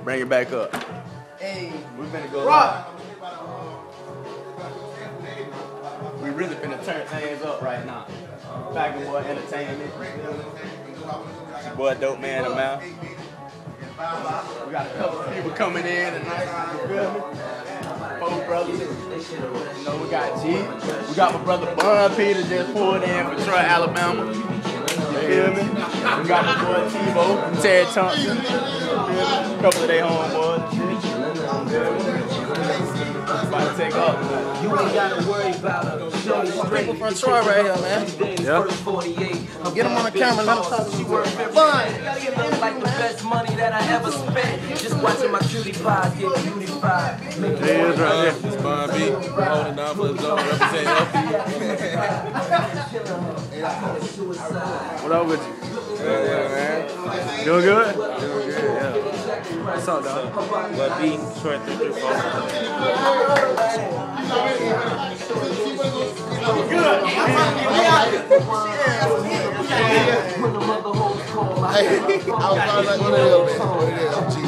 Bring it back up. Hey, We finna go live. We really finna turn things up right now. Falcon Boy Entertainment. It's your boy Dope Man the Mouth. We got a couple of people coming in tonight. You feel me? 4 brothers. You know, we got G. We got my brother Bun Peter just pulled in from Troy, Alabama. You feel me? We got my boy Tebow from Terry Thompson. You feel me? A couple of their homeboys. About to take off tonight. You ain't gotta worry about it. people from Troy right here, man. Yeah. Get them on the camera, let them talk to you. Fun. Like the best money that I ever spent. Just watching my cutie pies get beautified. There he is right there. It's Bun B, holding down for the zone, representing What up with you? Yeah, man. Doing good? Doing good. Yeah. What's up, dog? Bun B, short 334. I was like, what it is, man? What it is, G.